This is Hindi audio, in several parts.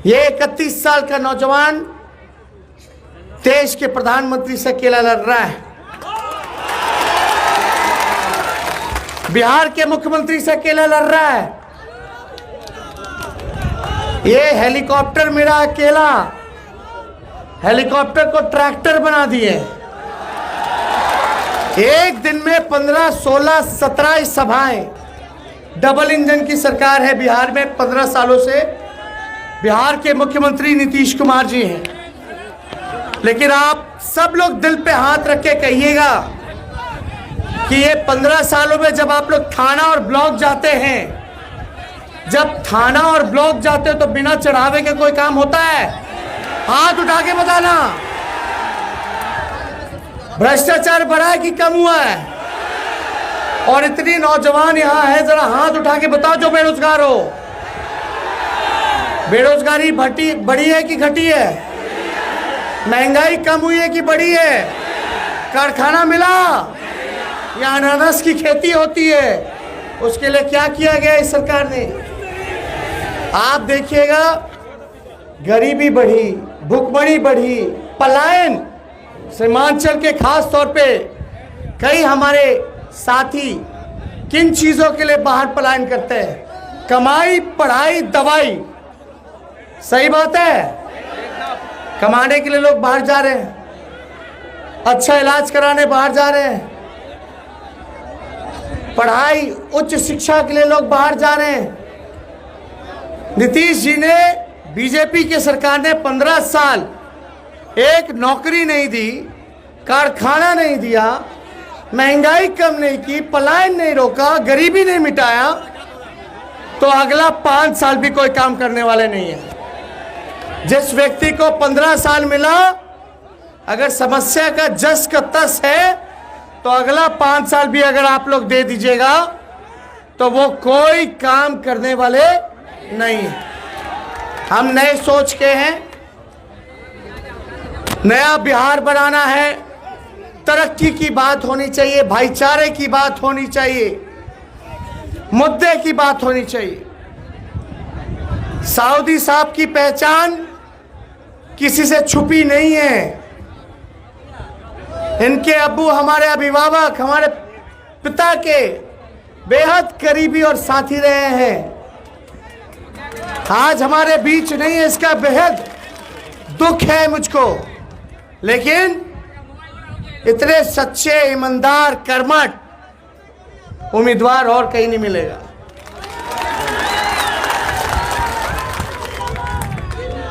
ये 31 साल का नौजवान देश के प्रधानमंत्री से अकेला लड़ रहा है, बिहार के मुख्यमंत्री से अकेला लड़ रहा है। ये हेलीकॉप्टर मेरा अकेला, हेलीकॉप्टर को ट्रैक्टर बना दिए। एक दिन में 15, 16, 17 सभाएं। डबल इंजन की सरकार है बिहार में 15 सालों से। बिहार के मुख्यमंत्री नीतीश कुमार जी हैं, लेकिन आप सब लोग दिल पे हाथ रख के कहिएगा कि ये 15 सालों में जब आप लोग थाना और ब्लॉक जाते हैं, जब थाना और ब्लॉक जाते हो तो बिना चढ़ावे के कोई काम होता है? हाथ उठा के बताना। भ्रष्टाचार बढ़ा है कि कम हुआ है? और इतनी नौजवान यहां है, जरा हाथ उठा के बताओ जो बेरोजगार हो। बेरोजगारी बढ़ी है कि घटी है? महंगाई कम हुई है कि बढ़ी है? कारखाना मिला या अनानास की खेती होती है? उसके लिए क्या किया गया इस सरकार ने? आप देखिएगा, गरीबी बढ़ी, भुखमरी बढ़ी, पलायन। सीमांचल के खास तौर पे कई हमारे साथी किन चीजों के लिए बाहर पलायन करते हैं? कमाई, पढ़ाई, दवाई। सही बात है, कमाने के लिए लोग बाहर जा रहे हैं, अच्छा इलाज कराने बाहर जा रहे हैं, पढ़ाई, उच्च शिक्षा के लिए लोग बाहर जा रहे हैं। नीतीश जी ने, बीजेपी की सरकार ने 15 साल एक नौकरी नहीं दी, कारखाना नहीं दिया, महंगाई कम नहीं की, पलायन नहीं रोका, गरीबी नहीं मिटाया, तो अगला 5 साल भी कोई काम करने वाले नहीं है। जिस व्यक्ति को 15 साल मिला, अगर समस्या का जस का तस है, तो अगला 5 साल भी अगर आप लोग दे दीजिएगा तो वो कोई काम करने वाले नहीं है। हम नए सोच के हैं, नया बिहार बनाना है, तरक्की की बात होनी चाहिए, भाईचारे की बात होनी चाहिए, मुद्दे की बात होनी चाहिए। साउदी साहब की पहचान किसी से छुपी नहीं है। इनके अब्बू हमारे अभिभावक, हमारे पिता के बेहद करीबी और साथी रहे हैं। आज हमारे बीच नहीं है, इसका बेहद दुख है मुझको, लेकिन इतने सच्चे, ईमानदार, कर्मठ उम्मीदवार और कहीं नहीं मिलेगा।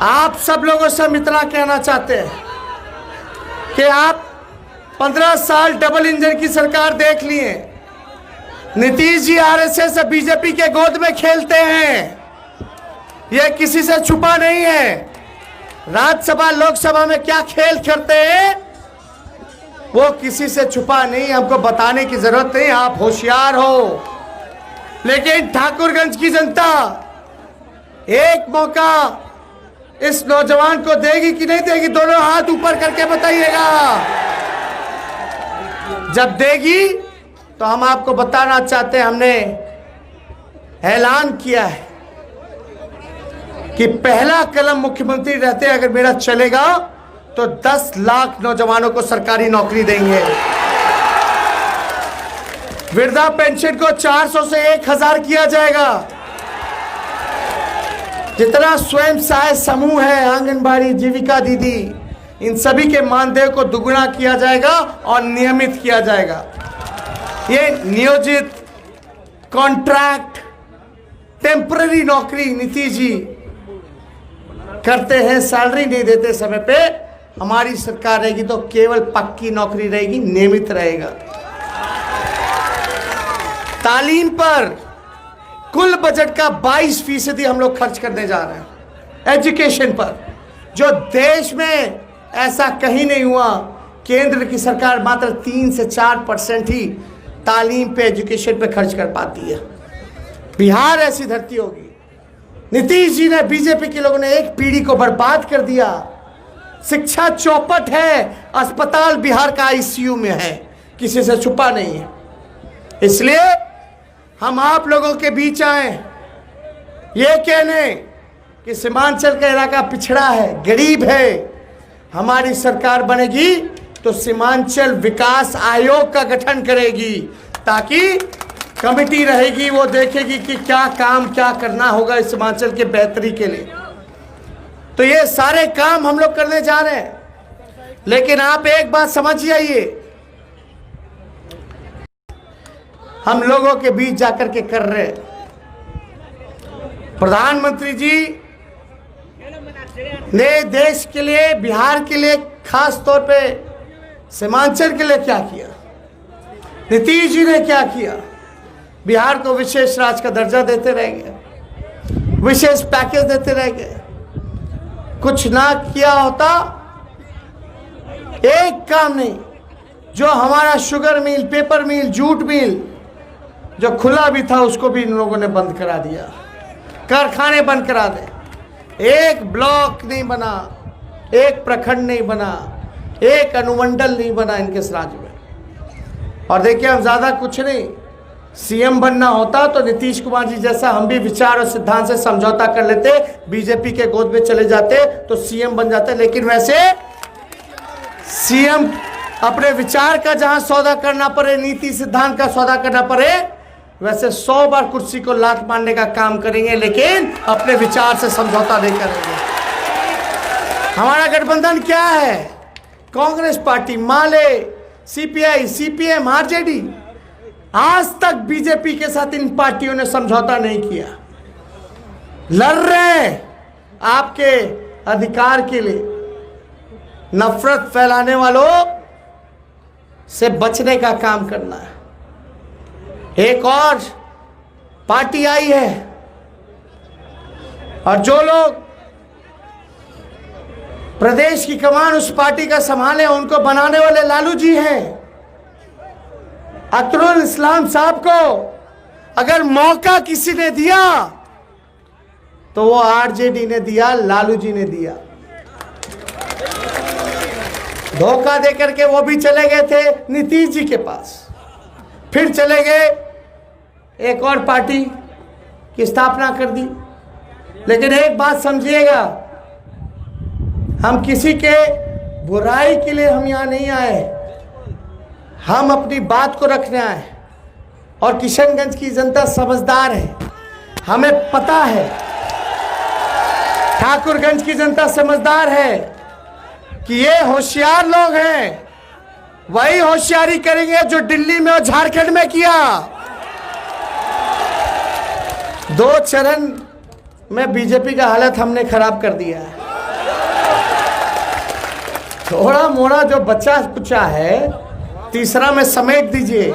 आप सब लोगों से हम इतना कहना चाहते हैं कि आप 15 साल डबल इंजन की सरकार देख लिए। नीतीश जी आरएसएस से बीजेपी के गोद में खेलते हैं, यह किसी से छुपा नहीं है। राज्यसभा, लोकसभा में क्या खेल खेलते हैं वो किसी से छुपा नहीं, हमको बताने की जरूरत नहीं, आप होशियार हो। लेकिन ठाकुरगंज की जनता एक मौका इस नौजवान को देगी कि नहीं देगी? दोनों हाथ ऊपर करके बताइएगा। जब देगी तो हम आपको बताना चाहते हैं, हमने ऐलान किया है कि पहला कलम मुख्यमंत्री रहते अगर मेरा चलेगा तो 10 लाख नौजवानों को सरकारी नौकरी देंगे। वृद्धा पेंशन को 400 से 1000 किया जाएगा। जितना स्वयं सहायता समूह है, आंगनबाड़ी, जीविका दीदी, इन सभी के मानदेय को दुगुना किया जाएगा और नियमित किया जाएगा। ये नियोजित, कॉन्ट्रैक्ट, टेम्पररी नौकरी नीतीश जी करते हैं, सैलरी नहीं देते समय पे। हमारी सरकार रहेगी तो केवल पक्की नौकरी रहेगी, नियमित रहेगा। तालीम पर कुल बजट का 22% हम लोग खर्च करने जा रहे हैं, एजुकेशन पर, जो देश में ऐसा कहीं नहीं हुआ। केंद्र की सरकार मात्र 3 से 4% ही तालीम पे, एजुकेशन पे खर्च कर पाती है। बिहार ऐसी धरती होगी। नीतीश जी ने, बीजेपी के लोगों ने एक पीढ़ी को बर्बाद कर दिया। शिक्षा चौपट है, अस्पताल बिहार का आईसीयू में है, किसी से छुपा नहीं है। इसलिए हम आप लोगों के बीच आए ये कहने कि सीमांचल का इलाका पिछड़ा है, गरीब है, हमारी सरकार बनेगी तो सीमांचल विकास आयोग का गठन करेगी, ताकि कमेटी रहेगी, वो देखेगी कि क्या काम क्या करना होगा इस सीमांचल के बेहतरी के लिए। तो ये सारे काम हम लोग करने जा रहे हैं। लेकिन आप एक बात समझ जाइए, हम लोगों के बीच जाकर के कर रहे हैं। प्रधानमंत्री जी ने देश के लिए, बिहार के लिए, खास तौर पे सीमांचल के लिए क्या किया, नीतीश जी ने क्या किया। बिहार को विशेष राज्य का दर्जा देते रह गए, विशेष पैकेज देते रह गए, कुछ ना किया होता, एक काम नहीं। जो हमारा शुगर मिल, पेपर मिल, जूट मिल जो खुला भी था उसको भी इन लोगों ने बंद करा दिया, कारखाने बंद करा दे। एक ब्लॉक नहीं बना, एक प्रखंड नहीं बना, एक अनुमंडल नहीं बना इनके इस राज्य में। और देखिए, हम ज़्यादा कुछ नहीं, सीएम बनना होता तो नीतीश कुमार जी जैसा हम भी विचार और सिद्धांत से समझौता कर लेते, बीजेपी के गोद में चले जाते तो सीएम बन जाते। लेकिन वैसे सीएम अपने विचार का जहां सौदा करना पड़े, नीति सिद्धांत का सौदा करना पड़े, वैसे 100 बार कुर्सी को लात मारने का काम करेंगे, लेकिन अपने विचार से समझौता नहीं करेंगे। हमारा गठबंधन क्या है? कांग्रेस पार्टी, माले, सीपीआई, सीपीएम, आरजेडी। आज तक बीजेपी के साथ इन पार्टियों ने समझौता नहीं किया। लड़ रहे हैं आपके अधिकार के लिए। नफरत फैलाने वालों से बचने का काम करना है। एक और पार्टी आई है, और जो लोग प्रदेश की कमान उस पार्टी का संभाले, उनको बनाने वाले लालू जी हैं। अख्तरुल इस्लाम साहब को अगर मौका किसी ने दिया तो वो आरजेडी ने दिया, लालू जी ने दिया। धोखा देकर के वो भी चले गए थे नीतीश जी के पास, फिर चले गए एक और पार्टी की स्थापना कर दी। लेकिन एक बात समझिएगा, हम किसी के बुराई के लिए हम यहाँ नहीं आए, हम अपनी बात को रखने आए। और किशनगंज की जनता समझदार है, हमें पता है। ठाकुरगंज की जनता समझदार है कि ये होशियार लोग हैं, वही होशियारी करेंगे जो दिल्ली में और झारखंड में किया। 2 चरण में बीजेपी का हालत हमने खराब कर दिया है। थोड़ा मोड़ा जो बच्चा कुचा है, तीसरा में समेट दीजिए।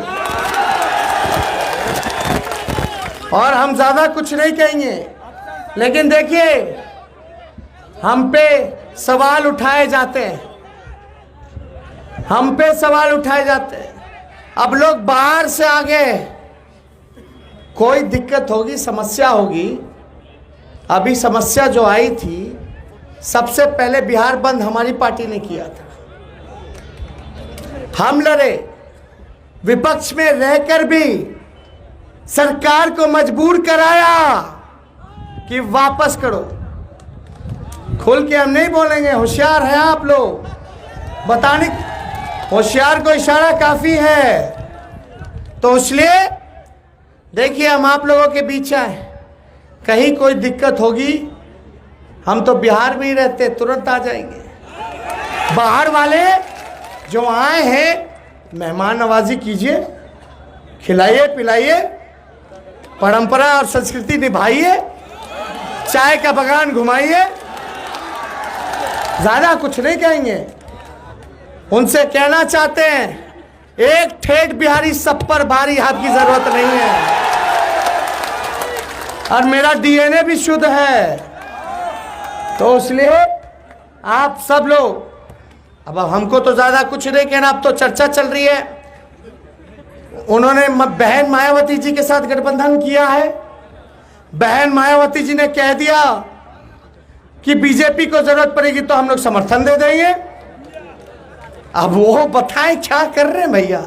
और हम ज्यादा कुछ नहीं कहेंगे, लेकिन देखिए, हम पे सवाल उठाए जाते हैं, हम पे सवाल उठाए जाते हैं। अब लोग बाहर से आ गए, कोई दिक्कत होगी, समस्या होगी। अभी समस्या जो आई थी, सबसे पहले बिहार बंद हमारी पार्टी ने किया था। हम लड़े, विपक्ष में रहकर भी सरकार को मजबूर कराया कि वापस करो। खुल के हम नहीं बोलेंगे, होशियार हैं आप लोग, बताने होशियार को इशारा काफी है। तो इसलिए देखिए, हम आप लोगों के बीच आए, कहीं कोई दिक्कत होगी, हम तो बिहार में ही रहते, तुरंत आ जाएंगे। बाहर वाले जो आए हैं, मेहमान नवाजी कीजिए, खिलाइए पिलाइए, परंपरा और संस्कृति निभाइए, चाय का बगान घुमाइए। ज्यादा कुछ नहीं कहेंगे। उनसे कहना चाहते हैं, एक ठेठ बिहारी सब पर भारी, आपकी जरूरत नहीं है। और मेरा डीएनए भी शुद्ध है। तो इसलिए आप सब लोग, अब हमको तो ज्यादा कुछ नहीं कहना, अब तो चर्चा चल रही है। उन्होंने बहन मायावती जी के साथ गठबंधन किया है। बहन मायावती जी ने कह दिया कि बीजेपी को जरूरत पड़ेगी तो हम लोग समर्थन दे देंगे। अब वो बताएं क्या कर रहे हैं भैया,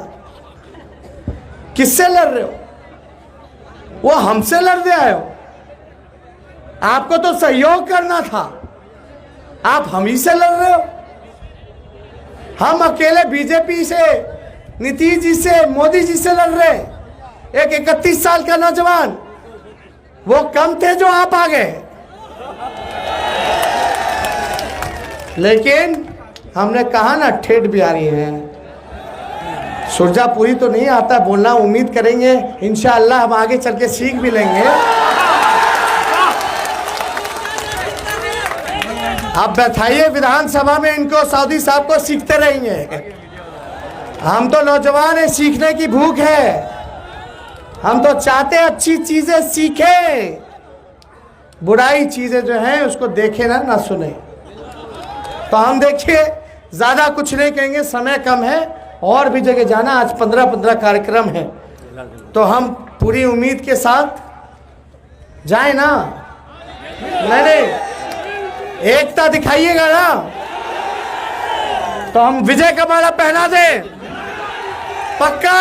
किससे लड़ रहे हो? वो हमसे लड़ रहे हो। आपको तो सहयोग करना था, आप हम ही से लड़ रहे हो। हम अकेले बीजेपी से, नीतीश जी से, मोदी जी से लड़ रहे। एक 31 साल का नौजवान, वो कम थे जो आप आ गए। लेकिन हमने कहा ना, ठेठ बिहारी हैं, सुरजापुरी तो नहीं आता बोलना। उम्मीद करेंगे इंशाअल्लाह हम आगे चल के सीख भी लेंगे। अब बैठाइए विधानसभा में इनको, सऊदी साहब को, सीखते रहेंगे। हम तो नौजवान हैं, सीखने की भूख है। हम तो चाहते हैं अच्छी चीजें सीखें, बुराई चीजें जो हैं उसको देखें ना सुने। तो हम देखिए ज्यादा कुछ नहीं कहेंगे, समय कम है, और भी जगह जाना। आज 15 कार्यक्रम है, तो हम पूरी उम्मीद के साथ जाए ना। नहीं, एकता दिखाइएगा ना, तो हम विजय का माला पहना दें। पक्का।